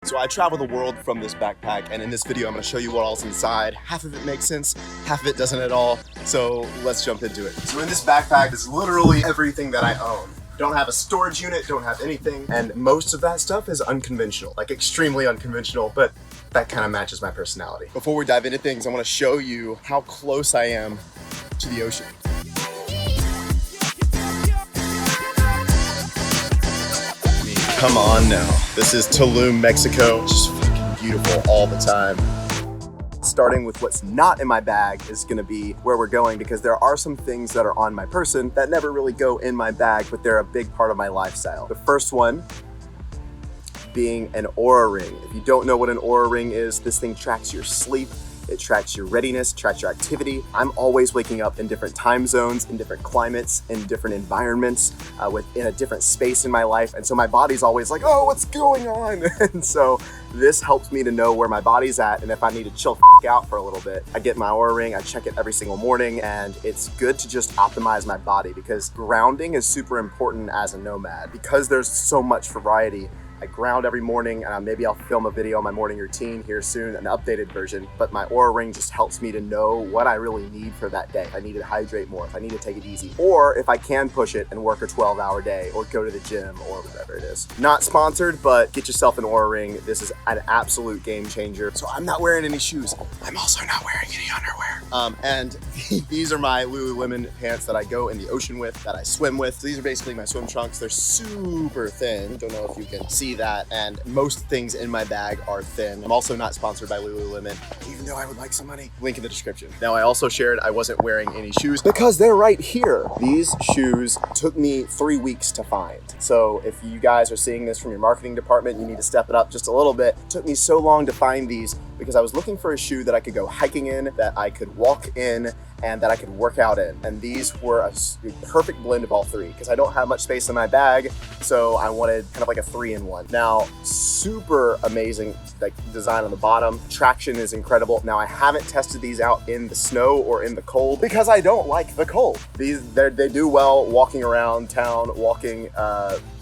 So I travel the world from this backpack, and in this video I'm going to show you what all's inside. Half of it makes sense, half of it doesn't at all. So let's jump into it. So in this backpack is literally everything that I own. Don't have a storage unit, don't have anything, and most of that stuff is unconventional, like extremely unconventional, but that kind of matches my personality. Before we dive into things, I want to show you how close I am to the ocean. Come on now. This is Tulum, Mexico. Just fucking beautiful all the time. Starting with what's not in my bag is gonna be where we're going, because there are some things that are on my person that never really go in my bag, but they're a big part of my lifestyle. The first one being an Oura ring. If you don't know what an Oura ring is, this thing tracks your sleep. It tracks your readiness, tracks your activity. I'm always waking up in different time zones, in different climates, in different environments, within a different space in my life. And so my body's always like, oh, what's going on? And so this helps me to know where my body's at. And if I need to chill out for a little bit, I get my Oura ring, I check it every single morning, and it's good to just optimize my body, because grounding is super important as a nomad. Because there's so much variety, I ground every morning, and maybe I'll film a video on my morning routine here soon, an updated version, but my Oura ring just helps me to know what I really need for that day. If I need to hydrate more, if I need to take it easy, or if I can push it and work a 12-hour day or go to the gym or whatever it is. Not sponsored, but get yourself an Oura ring. This is an absolute game changer. So I'm not wearing any shoes. I'm also not wearing any underwear. And these are my Lululemon pants that I go in the ocean with, that I swim with. So these are basically my swim trunks. They're super thin. Don't know if you can see that, and most things in my bag are thin. I'm also not sponsored by Lululemon, even though I would like some money. Link in the description. Now, I also shared I wasn't wearing any shoes because they're right here. These shoes took me 3 weeks to find. So if you guys are seeing this from your marketing department, you need to step it up just a little bit. It took me so long to find these because I was looking for a shoe that I could go hiking in, that I could walk in, and that I could work out in. And these were a perfect blend of all three, because I don't have much space in my bag, so I wanted kind of like a 3-in-1. Now, super amazing like design on the bottom. Traction is incredible. Now, I haven't tested these out in the snow or in the cold because I don't like the cold. They do well walking around town, walking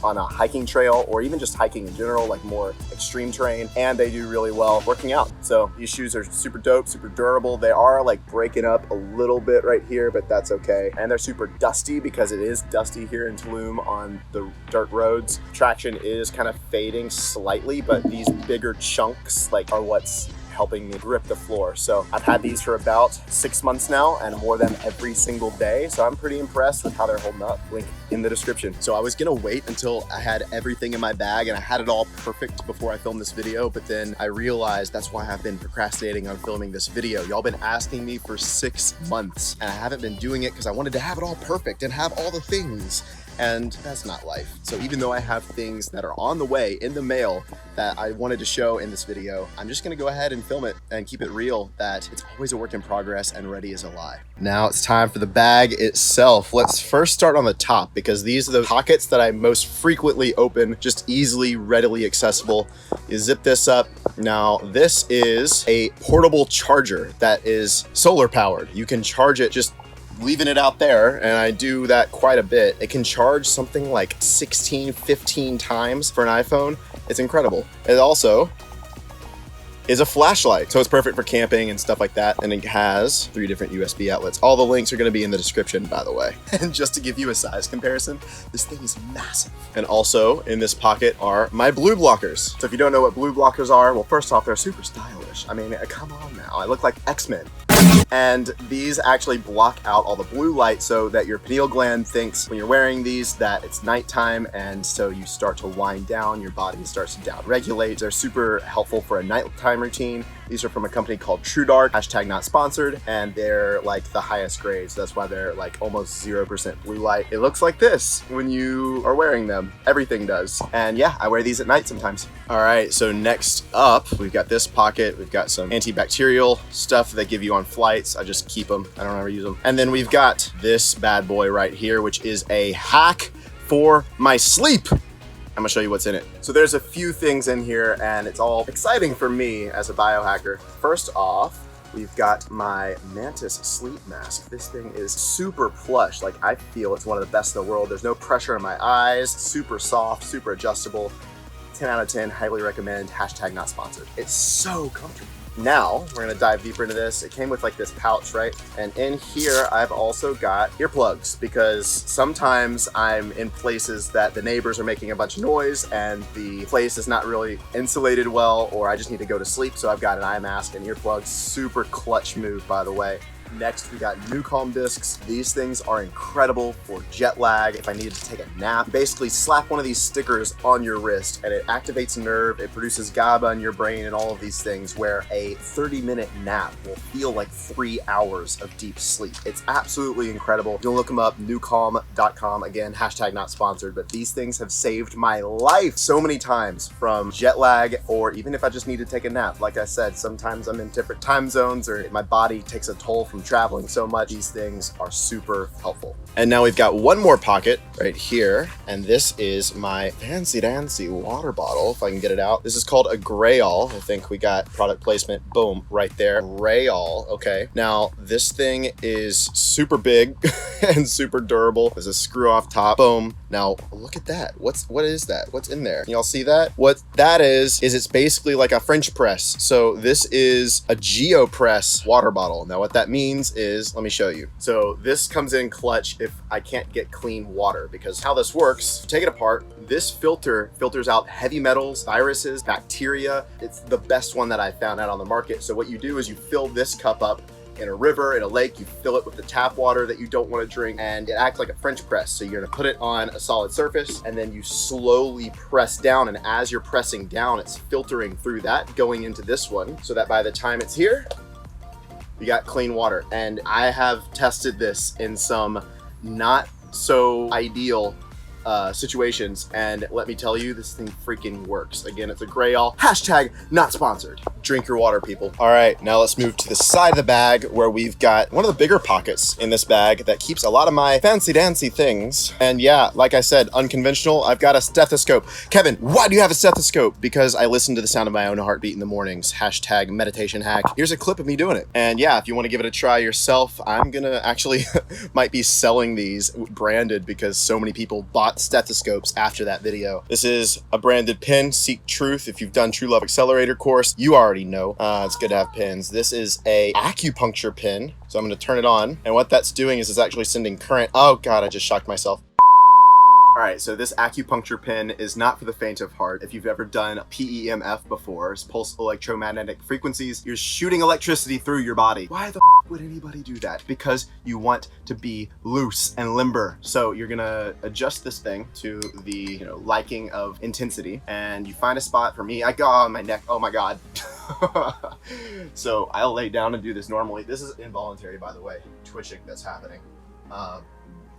on a hiking trail, or even just hiking in general, like more extreme terrain, and they do really well working out. So these shoes are super dope, super durable. They are like breaking up a little bit right here, but that's okay. And they're super dusty because it is dusty here in Tulum on the dirt roads. Traction is kind of fading slightly, but these bigger chunks like are what's helping me grip the floor. So I've had these for about 6 months now, and wore them every single day. So I'm pretty impressed with how they're holding up. Link in the description. So I was gonna wait until I had everything in my bag and I had it all perfect before I filmed this video, but then I realized that's why I've been procrastinating on filming this video. Y'all been asking me for 6 months, and I haven't been doing it because I wanted to have it all perfect and have all the things. And that's not life. So even though I have things that are on the way in the mail that I wanted to show in this video, I'm just gonna go ahead and film it and keep it real, that it's always a work in progress and ready as a lie. Now it's time for the bag itself. Let's first start on the top, because these are the pockets that I most frequently open, just easily, readily accessible. You zip this up. Now this is a portable charger that is solar powered. You can charge it just leaving it out there, and I do that quite a bit. It can charge something like 16, 15 times for an iPhone. It's incredible. It also is a flashlight, so it's perfect for camping and stuff like that. And it has 3 different USB outlets. All the links are gonna be in the description, by the way. And just to give you a size comparison, this thing is massive. And also in this pocket are my blue blockers. So if you don't know what blue blockers are, well, first off, they're super stylish. I mean, come on now, I look like X-Men. And these actually block out all the blue light so that your pineal gland thinks when you're wearing these that it's nighttime, and so you start to wind down, your body starts to down regulate. They're super helpful for a nighttime routine. These are from a company called TrueDark, #not sponsored, and they're like the highest grade, so that's why they're like almost 0% blue light. It looks like this when you are wearing them. Everything does. And yeah, I wear these at night sometimes. All right, so next up, we've got this pocket. We've got some antibacterial stuff they give you on flights. I just keep them. I don't ever use them. And then we've got this bad boy right here, which is a hack for my sleep. I'm gonna show you what's in it. So there's a few things in here, and it's all exciting for me as a biohacker. First off, we've got my Mantis sleep mask. This thing is super plush. Like, I feel it's one of the best in the world. There's no pressure in my eyes, super soft, super adjustable. 10 out of 10, highly recommend, hashtag not sponsored. It's so comfortable. Now, we're gonna dive deeper into this. It came with like this pouch, right? And in here, I've also got earplugs because sometimes I'm in places that the neighbors are making a bunch of noise and the place is not really insulated well, or I just need to go to sleep. So I've got an eye mask and earplugs. Super clutch move, by the way. Next, we got new calm discs. These things are incredible for jet lag. If I needed to take a nap, basically slap one of these stickers on your wrist and it activates a nerve. It produces GABA in your brain and all of these things where a 30-minute nap will feel like 3 hours of deep sleep. It's absolutely incredible. You can look them up, newcalm.com. Again, hashtag not sponsored, but these things have saved my life so many times from jet lag, or even if I just need to take a nap. Like I said, sometimes I'm in different time zones or my body takes a toll from traveling so much. These things are super helpful. And now we've got one more pocket right here, and this is my fancy dancy water bottle, if I can get it out. This is called a Grayall. I think we got product placement, boom, right there. Grayall, okay. Now this thing is super big and super durable. There's a screw off top, boom. Now look at that. What is that? What's in there? Can y'all see that? What that is it's basically like a French press. So this is a GeoPress water bottle. Now what that means is, let me show you. So this comes in clutch if I can't get clean water, because how this works, take it apart. This filter filters out heavy metals, viruses, bacteria. It's the best one that I found out on the market. So what you do is you fill this cup up in a river, in a lake, you fill it with the tap water that you don't want to drink, and it acts like a French press. So you're gonna put it on a solid surface and then you slowly press down, and as you're pressing down, it's filtering through that, going into this one, so that by the time it's here, you got clean water. And I have tested this in some not so ideal situations, and let me tell you, this thing freaking works. Again, it's a Grayall, hashtag not sponsored. Drink your water, people. All right, now let's move to the side of the bag where we've got one of the bigger pockets in this bag that keeps a lot of my fancy dancy things. And yeah, like I said, unconventional, I've got a stethoscope. Kevin, why do you have a stethoscope? Because I listen to the sound of my own heartbeat in the mornings, hashtag meditation hack. Here's a clip of me doing it. And yeah, if you want to give it a try yourself, I'm gonna actually might be selling these branded because so many people bought stethoscopes after that video. This is a branded pin, Seek Truth. If you've done True Love Accelerator course, you already know. It's good to have pins. This is a acupuncture pin. So I'm going to turn it on. And what that's doing is it's actually sending current. Oh God, I just shocked myself. All right, so this acupuncture pin is not for the faint of heart. If you've ever done PEMF before, it's pulse electromagnetic frequencies, you're shooting electricity through your body. Why the would anybody do that? Because you want to be loose and limber. So you're gonna adjust this thing to the liking of intensity, and you find a spot. For me, I go on my neck. Oh my God. So I'll lay down and do this normally. This is involuntary, by the way, twitching that's happening.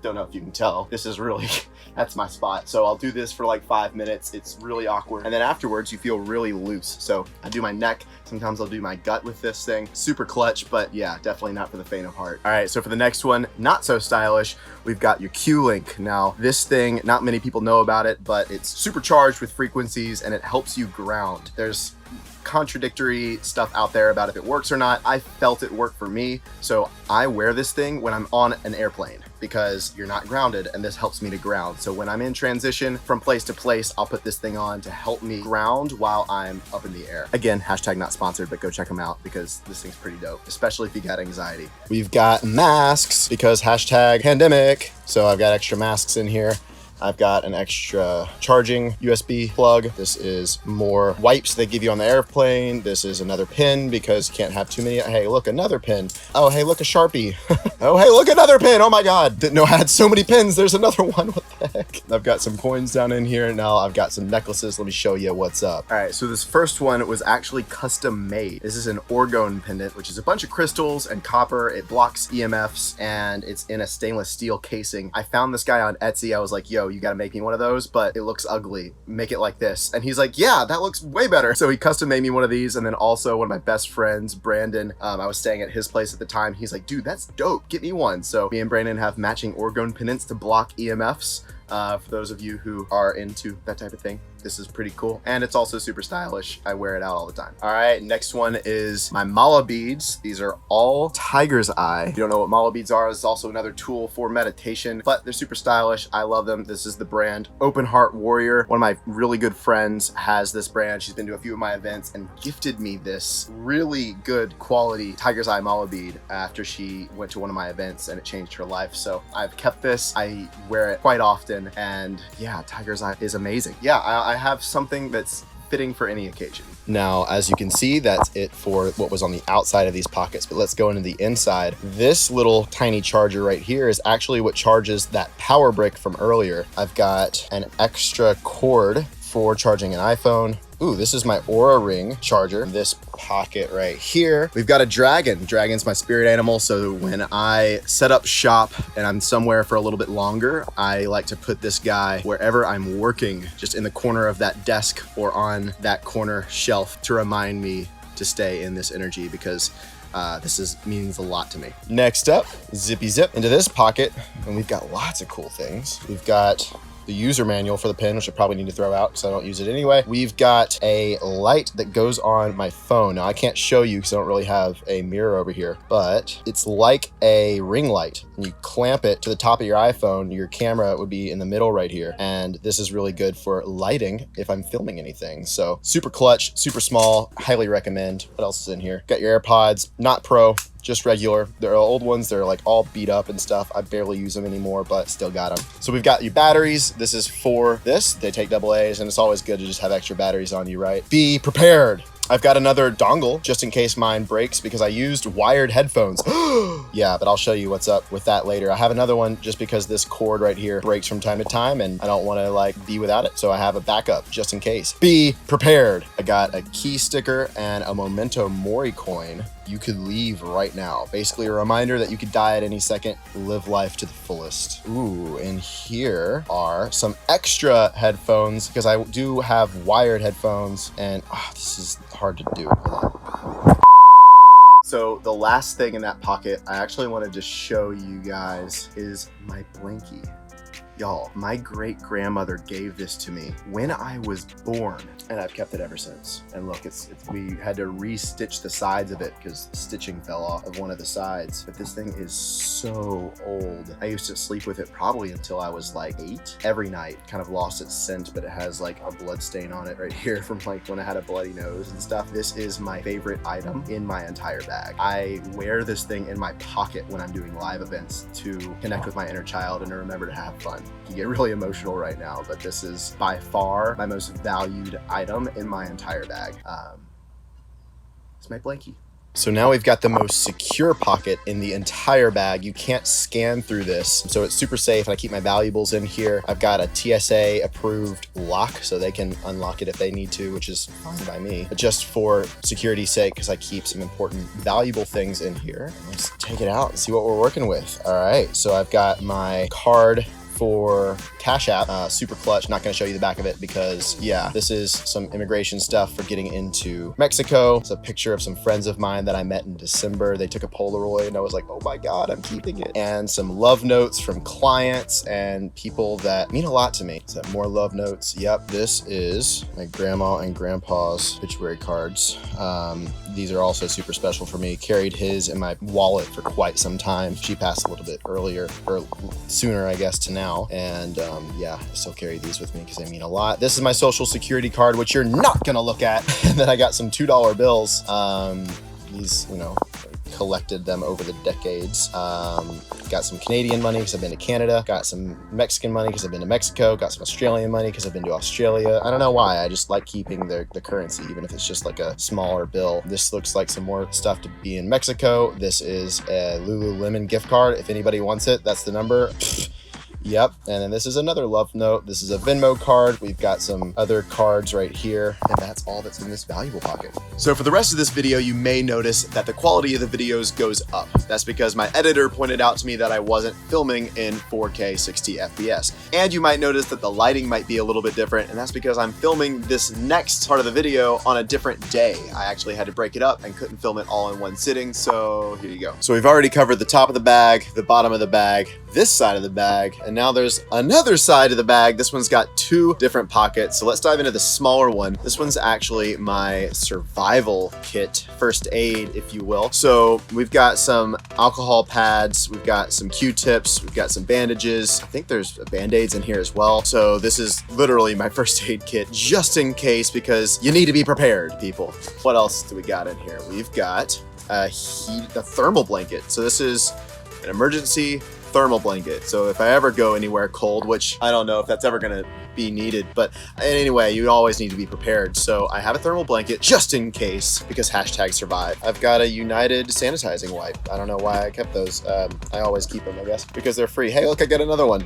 Don't know if you can tell. This is really, that's my spot. So I'll do this for like 5 minutes. It's really awkward. And then afterwards you feel really loose. So I do my neck. Sometimes I'll do my gut with this thing. Super clutch, but yeah, definitely not for the faint of heart. All right, so for the next one, not so stylish, we've got your Q-Link. Now this thing, not many people know about it, but it's supercharged with frequencies and it helps you ground. There's contradictory stuff out there about if it works or not. I felt it worked for me. So I wear this thing when I'm on an airplane because you're not grounded, and this helps me to ground. So when I'm in transition from place to place, I'll put this thing on to help me ground while I'm up in the air. Again, hashtag not sponsored, but go check them out because this thing's pretty dope, especially if you got anxiety. We've got masks because hashtag pandemic. So I've got extra masks in here. I've got an extra charging USB plug. This is more wipes they give you on the airplane. This is another pin because you can't have too many. Hey, look, another pin. Oh, hey, look, a Sharpie. Oh, hey, look, another pin. Oh my God. Didn't know I had so many pins. There's another one. What the heck? I've got some coins down in here. Now I've got some necklaces. Let me show you what's up. All right, so this first one was actually custom made. This is an Orgone Pendant, which is a bunch of crystals and copper. It blocks EMFs and it's in a stainless steel casing. I found this guy on Etsy. I was like, yo, you gotta make me one of those, but it looks ugly. Make it like this. And he's like, yeah, that looks way better. So he custom made me one of these. And then also one of my best friends, Brandon, I was staying at his place at the time. He's like, dude, that's dope. Get me one. So me and Brandon have matching Orgone pendants to block EMFs. For those of you who are into that type of thing. this is pretty cool. And it's also super stylish. I wear it out all the time. All right, next one is my mala beads. These are all tiger's eye. If you don't know what mala beads are, it's also another tool for meditation, but they're super stylish. I love them. This is the brand Open Heart Warrior. One of my really good friends has this brand. She's been to a few of my events and gifted me this really good quality tiger's eye mala bead after she went to one of my events, and it changed her life. So I've kept this. I wear it quite often, and yeah, tiger's eye is amazing. Yeah, I have something that's fitting for any occasion. Now, as you can see, that's it for what was on the outside of these pockets, but let's go into the inside. This little tiny charger right here is actually what charges that power brick from earlier. I've got an extra cord for charging an iPhone. Ooh, this is my Aura Ring charger. This pocket right here, we've got a dragon. Dragon's my spirit animal, so when I set up shop and I'm somewhere for a little bit longer, I like to put this guy wherever I'm working, just in the corner of that desk or on that corner shelf to remind me to stay in this energy, because means a lot to me. Next up, zippy zip into this pocket, and we've got lots of cool things. We've got the user manual for the pen, which I probably need to throw out because I don't use it anyway. We've got a light that goes on my phone. Now I can't show you because I don't really have a mirror over here, but it's like a ring light. And you clamp it to the top of your iPhone, your camera would be in the middle right here. And this is really good for lighting if I'm filming anything. So super clutch, super small, highly recommend. What else is in here? Got your AirPods, not Pro, just regular. They're old ones. They're like all beat up and stuff. I barely use them anymore, but still got them. So we've got your batteries. This is for this. They take AA's, and it's always good to just have extra batteries on you, right? Be prepared. I've got another dongle just in case mine breaks because I used wired headphones. Yeah, but I'll show you what's up with that later. I have another one just because this cord right here breaks from time to time and I don't want to like be without it. So I have a backup just in case. Be prepared. I got a key sticker and a Memento Mori coin. You could leave right now. Basically a reminder that you could die at any second. Live life to the fullest. Ooh, and here are some extra headphones because I do have wired headphones, and this is hard to do. So the last thing in that pocket I actually want to just show you guys is my Blankie. Y'all, my great-grandmother gave this to me when I was born, and I've kept it ever since. And look, we had to re-stitch the sides of it because stitching fell off of one of the sides. But this thing is so old. I used to sleep with it probably until I was like 8. Every night, kind of lost its scent, but it has like a blood stain on it right here from like when I had a bloody nose and stuff. This is my favorite item in my entire bag. I wear this thing in my pocket when I'm doing live events to connect with my inner child and to remember to have fun. You get really emotional right now, but this is by far my most valued item in my entire bag. It's my Blankie. So now we've got the most secure pocket in the entire bag. You can't scan through this, so it's super safe, and I keep my valuables in here. I've got a TSA approved lock, so they can unlock it if they need to, which is fine by me, but just for security's sake, because I keep some important valuable things in here. Let's take it out and see what we're working with. All right, so I've got my card for Cash App, super clutch. Not gonna show you the back of it because yeah, this is some immigration stuff for getting into Mexico. It's a picture of some friends of mine that I met in December. They took a Polaroid and I was like, oh my God, I'm keeping it. And some love notes from clients and people that mean a lot to me. So more love notes. Yep, this is my grandma and grandpa's obituary cards. These are also super special for me. Carried his in my wallet for quite some time. She passed a little bit earlier, or sooner, I guess, to now. And yeah, I still carry these with me because they mean a lot. This is my social security card, which you're not gonna look at. And then I got some $2 bills. These, you know, collected them over the decades. Got some Canadian money because I've been to Canada. Got some Mexican money because I've been to Mexico. Got some Australian money because I've been to Australia. I don't know why. I just like keeping the currency, even if it's just like a smaller bill. This looks like some more stuff to be in Mexico. This is a Lululemon gift card. If anybody wants it, that's the number. Yep, and then this is another love note. This is a Venmo card. We've got some other cards right here, and that's all that's in this valuable pocket. So for the rest of this video, you may notice that the quality of the videos goes up. That's because my editor pointed out to me that I wasn't filming in 4K 60 FPS. And you might notice that the lighting might be a little bit different, and that's because I'm filming this next part of the video on a different day. I actually had to break it up and couldn't film it all in one sitting, so here you go. So we've already covered the top of the bag, the bottom of the bag, this side of the bag, and now there's another side of the bag. This one's got 2 different pockets. So let's dive into the smaller one. This one's actually my survival kit, first aid, if you will. So we've got some alcohol pads, we've got some Q-tips, we've got some bandages. I think there's band-aids in here as well. So this is literally my first aid kit, just in case, because you need to be prepared, people. What else do we got in here? We've got a thermal blanket. So this is an emergency thermal blanket. So if I ever go anywhere cold, which I don't know if that's ever gonna be needed, but anyway, you always need to be prepared. So I have a thermal blanket just in case, because hashtag survive. I've got a United sanitizing wipe. I don't know why I kept those. I always keep them, I guess, because they're free. Hey, look, I got another one.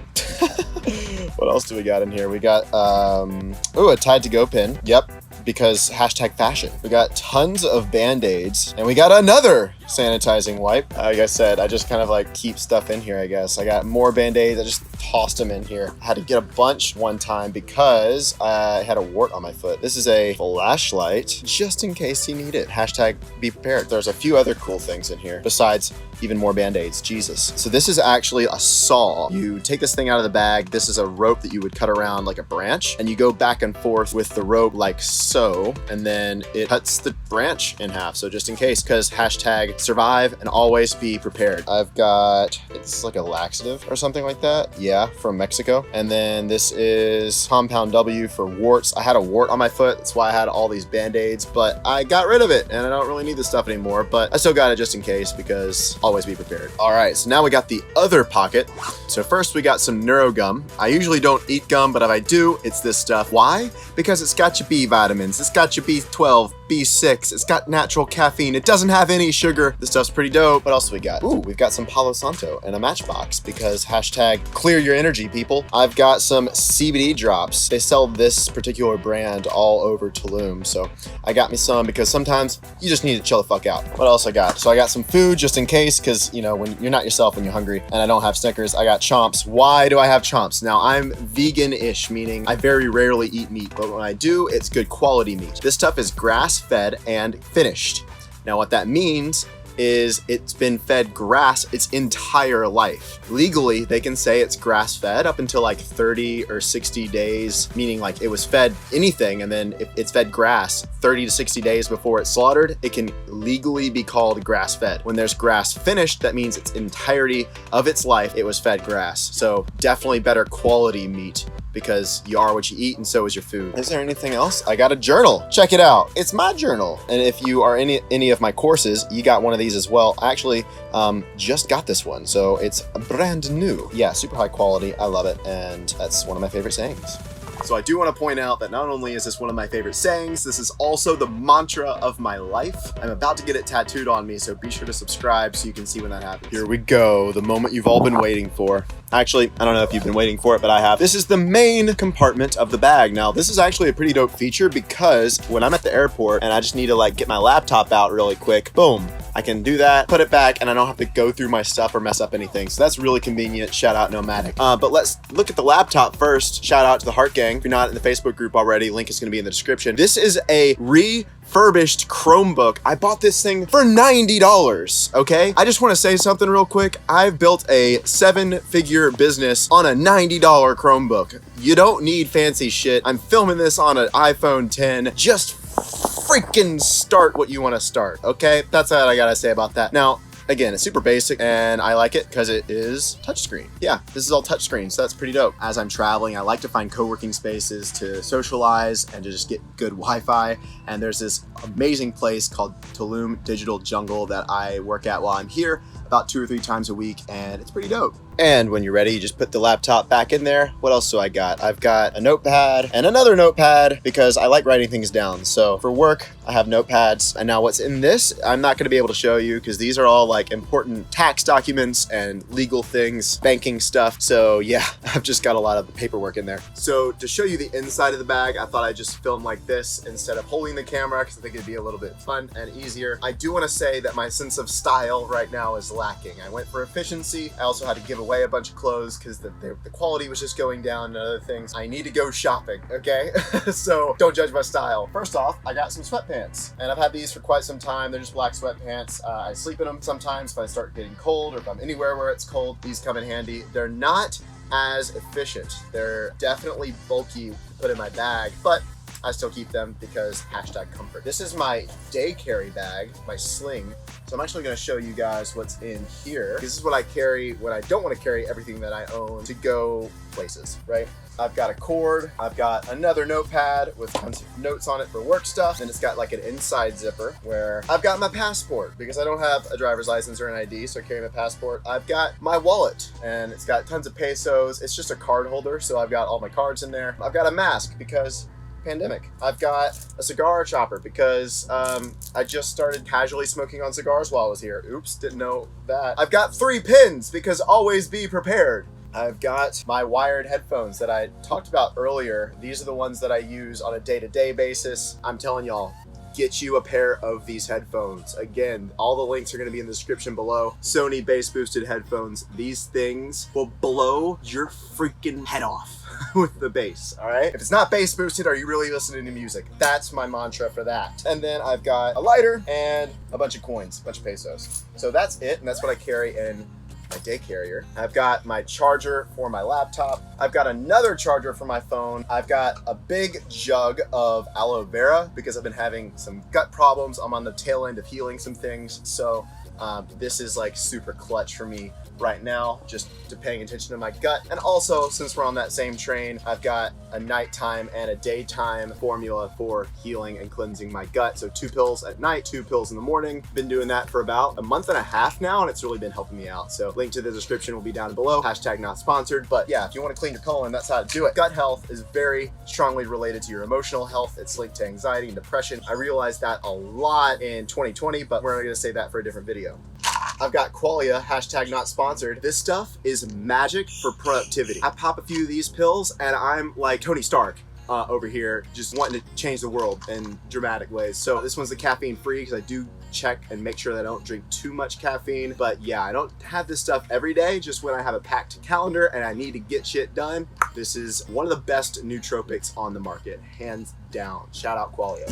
What else do we got in here? We got, a Tide to Go pin. Yep, because hashtag fashion. We got tons of band-aids, and we got another sanitizing wipe. Like I said, I just kind of like keep stuff in here, I guess. I got more band-aids. I just tossed them in here. I had to get a bunch one time because I had a wart on my foot. This is a flashlight, just in case you need it. Hashtag be prepared. There's a few other cool things in here besides even more band-aids. Jesus. So this is actually a saw. You take this thing out of the bag. This is a rope that you would cut around like a branch, and you go back and forth with the rope like so, and then it cuts the branch in half. So just in case, because hashtag survive and always be prepared. I've got, it's like a laxative or something like that. Yeah, from Mexico. And then this is compound W for warts. I had a wart on my foot. That's why I had all these band-aids, but I got rid of it and I don't really need this stuff anymore, but I still got it just in case, because always be prepared. All right, so now we got the other pocket. So first we got some neuro gum. I usually don't eat gum, but if I do, it's this stuff. Why? Because it's got your B vitamins. It's got your B12, B6. It's got natural caffeine. It doesn't have any sugar. This stuff's pretty dope. What else do we got? Ooh, we've got some Palo Santo and a Matchbox, because hashtag clear your energy, people. I've got some CBD drops. They sell this particular brand all over Tulum, so I got me some because sometimes you just need to chill the fuck out. What else I got? So I got some food just in case, because, you know, when you're not yourself when you're hungry, and I don't have Snickers, I got Chomps. Why do I have Chomps? Now, I'm vegan-ish, meaning I very rarely eat meat, but when I do, it's good quality meat. This stuff is grass-fed and finished. Now, what that means is it's been fed grass its entire life. Legally, they can say it's grass-fed up until like 30 or 60 days, meaning like it was fed anything, and then if it's fed grass 30 to 60 days before it's slaughtered, it can legally be called grass-fed. When there's grass finished, that means its entirety of its life, it was fed grass. So definitely better quality meat, because you are what you eat and so is your food. Is there anything else? I got a journal. Check it out. It's my journal. And if you are in any of my courses, you got one of these as well. I actually just got this one, so it's brand new. Yeah, super high quality. I love it, and that's one of my favorite sayings. So I do want to point out that not only is this one of my favorite sayings, this is also the mantra of my life. I'm about to get it tattooed on me, so be sure to subscribe so you can see when that happens. Here we go, the moment you've all been waiting for. Actually, I don't know if you've been waiting for it, but I have. This is the main compartment of the bag. Now, this is actually a pretty dope feature, because when I'm at the airport and I just need to like get my laptop out really quick, boom, I can do that, put it back, and I don't have to go through my stuff or mess up anything. So that's really convenient. Shout out Nomadic. But let's look at the laptop first. Shout out to the Heart Gang. If you're not in the Facebook group already, link is going to be in the description. This is a refurbished Chromebook. I bought this thing for $90, okay? I just want to say something real quick. I've built a 7-figure business on a $90 Chromebook. You don't need fancy shit. I'm filming this on an iPhone 10. Just freaking start what you want to start, okay? That's all I gotta say about that. Now, again, it's super basic, and I like it because it is touchscreen. Yeah, this is all touchscreen, so that's pretty dope. As I'm traveling, I like to find co-working spaces to socialize and to just get good Wi-Fi, and there's this amazing place called Tulum Digital Jungle that I work at while I'm here about 2 or 3 times a week, and it's pretty dope. And when you're ready, you just put the laptop back in there. What else do I got? I've got a notepad and another notepad, because I like writing things down. So for work, I have notepads. And now what's in this, I'm not gonna be able to show you, because these are all like important tax documents and legal things, banking stuff. So yeah, I've just got a lot of the paperwork in there. So to show you the inside of the bag, I thought I'd just film like this instead of holding the camera, because I think it'd be a little bit fun and easier. I do wanna say that my sense of style right now is lacking. I went for efficiency. I also had to give away a bunch of clothes because the quality was just going down and other things. I need to go shopping, okay? So don't judge my style. First off, I got some sweatpants, and I've had these for quite some time. They're just black sweatpants. I sleep in them sometimes if I start getting cold or if I'm anywhere where it's cold. These come in handy. They're not as efficient. They're definitely bulky to put in my bag, but I still keep them because #comfort. This is my day carry bag, my sling. So I'm actually gonna show you guys what's in here. This is what I carry when I don't wanna carry everything that I own to go places, right? I've got a cord, I've got another notepad with tons of notes on it for work stuff, and it's got like an inside zipper where I've got my passport because I don't have a driver's license or an ID, so I carry my passport. I've got my wallet, and it's got tons of pesos. It's just a card holder, so I've got all my cards in there. I've got a mask because pandemic. I've got a cigar chopper because I just started casually smoking on cigars while I was here. Oops, didn't know that. I've got 3 pins because always be prepared. I've got my wired headphones that I talked about earlier. These are the ones that I use on a day-to-day basis. I'm telling y'all, get you a pair of these headphones. Again, all the links are gonna be in the description below. Sony bass boosted headphones. These things will blow your freaking head off with the bass, all right? If it's not bass boosted, are you really listening to music? That's my mantra for that. And then I've got a lighter and a bunch of coins, a bunch of pesos. So that's it, and that's what I carry in my day carrier. I've got my charger for my laptop. I've got another charger for my phone. I've got a big jug of aloe vera because I've been having some gut problems. I'm on the tail end of healing some things. So this is like super clutch for me right now, just to paying attention to my gut. And also, since we're on that same train, I've got a nighttime and a daytime formula for healing and cleansing my gut. So 2 pills at night, 2 pills in the morning. Been doing that for about a month and a half now, and it's really been helping me out. So link to the description will be down below. #not sponsored. But yeah, if you want to clean your colon, that's how to do it. Gut health is very strongly related to your emotional health. It's linked to anxiety and depression. I realized that a lot in 2020, but we're gonna save that for a different video. I've got Qualia, #not sponsored. This stuff is magic for productivity. I pop a few of these pills and I'm like Tony Stark over here, just wanting to change the world in dramatic ways. So this one's the caffeine free because I do check and make sure that I don't drink too much caffeine. But yeah, I don't have this stuff every day, just when I have a packed calendar and I need to get shit done. This is one of the best nootropics on the market, hands down. Shout out Qualia.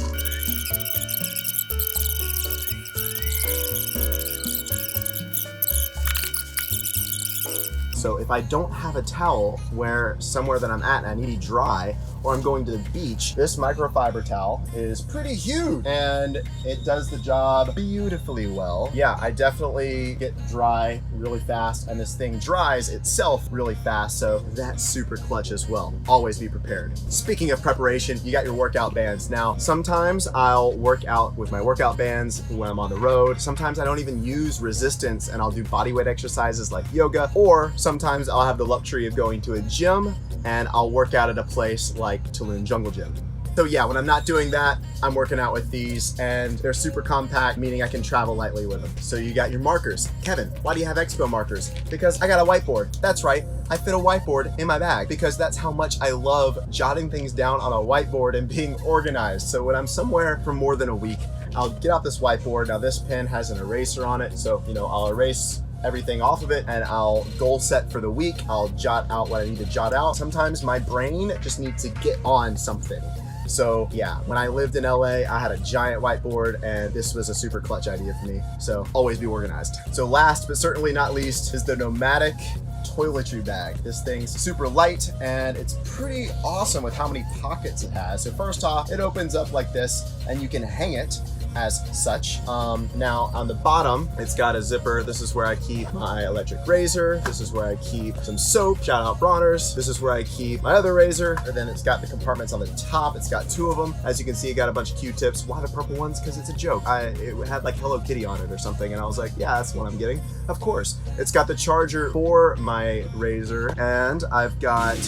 So if I don't have a towel where somewhere that I'm at and I need to dry, or I'm going to the beach, this microfiber towel is pretty huge and it does the job beautifully well. Yeah, I definitely get dry really fast, and this thing dries itself really fast, so that's super clutch as well. Always be prepared. Speaking of preparation, you got your workout bands. Now, sometimes I'll work out with my workout bands when I'm on the road. Sometimes I don't even use resistance and I'll do bodyweight exercises like yoga, or sometimes I'll have the luxury of going to a gym and I'll work out at a place like Tulum Jungle Gym. So yeah, when I'm not doing that, I'm working out with these, and they're super compact, meaning I can travel lightly with them. So you got your markers. Kevin, why do you have expo markers? Because I got a whiteboard. That's right, I fit a whiteboard in my bag because that's how much I love jotting things down on a whiteboard and being organized. So when I'm somewhere for more than a week, I'll get out this whiteboard. Now this pen has an eraser on it, so I'll erase everything off of it and I'll goal set for the week. I'll jot out what I need to jot out. Sometimes my brain just needs to get on something. So yeah, when I lived in LA, I had a giant whiteboard and this was a super clutch idea for me. So always be organized. So last but certainly not least is the Nomadic toiletry bag. This thing's super light and it's pretty awesome with how many pockets it has. So first off, it opens up like this and you can hang it as such. Now on the bottom, it's got a zipper. This is where I keep my electric razor. This is where I keep some soap, shout out Bronner's. This is where I keep my other razor. And then it's got the compartments on the top. It's got 2 of them. As you can see, it got a bunch of Q-tips. Why the purple ones? Because it's a joke. It had like Hello Kitty on it or something. And I was like, yeah, that's what I'm getting. Of course. It's got the charger for my razor. And I've got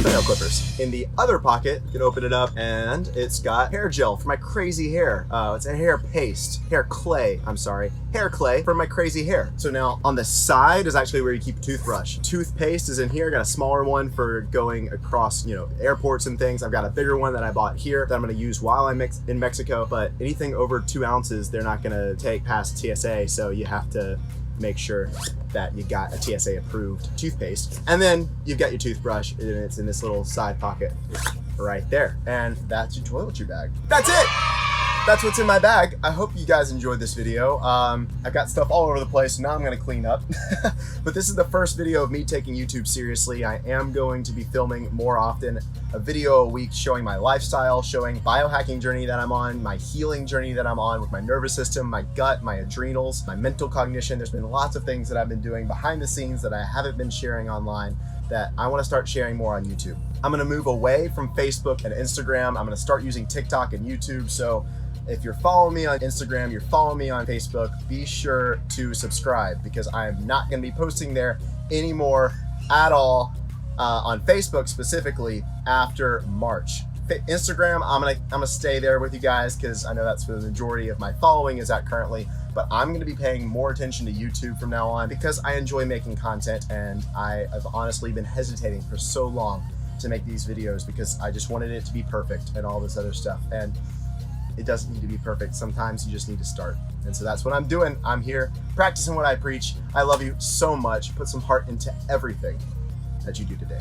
fingernail clippers. In the other pocket, you can open it up and it's got hair gel for my crazy hair. It's a hair paste, hair clay for my crazy hair. So now on the side is actually where you keep a toothbrush. Toothpaste is in here. I got a smaller one for going across, airports and things. I've got a bigger one that I bought here that I'm gonna use while I'm in Mexico, but anything over 2 ounces, they're not gonna take past TSA, so you have to make sure that you got a TSA approved toothpaste. And then you've got your toothbrush and it's in this little side pocket right there. And that's your toiletry bag. That's it. That's what's in my bag. I hope you guys enjoyed this video. I've got stuff all over the place. Now I'm gonna clean up. But this is the first video of me taking YouTube seriously. I am going to be filming more often, a video a week showing my lifestyle, showing biohacking journey that I'm on, my healing journey that I'm on with my nervous system, my gut, my adrenals, my mental cognition. There's been lots of things that I've been doing behind the scenes that I haven't been sharing online that I wanna start sharing more on YouTube. I'm gonna move away from Facebook and Instagram. I'm gonna start using TikTok and YouTube. So if you're following me on Instagram, you're following me on Facebook, be sure to subscribe because I am not going to be posting there anymore at all on Facebook specifically after March. Instagram, I'm gonna stay there with you guys because I know that's where the majority of my following is at currently, but I'm going to be paying more attention to YouTube from now on because I enjoy making content and I have honestly been hesitating for so long to make these videos because I just wanted it to be perfect and all this other stuff. And it doesn't need to be perfect. Sometimes you just need to start. And so that's what I'm doing. I'm here practicing what I preach. I love you so much. Put some heart into everything that you do today.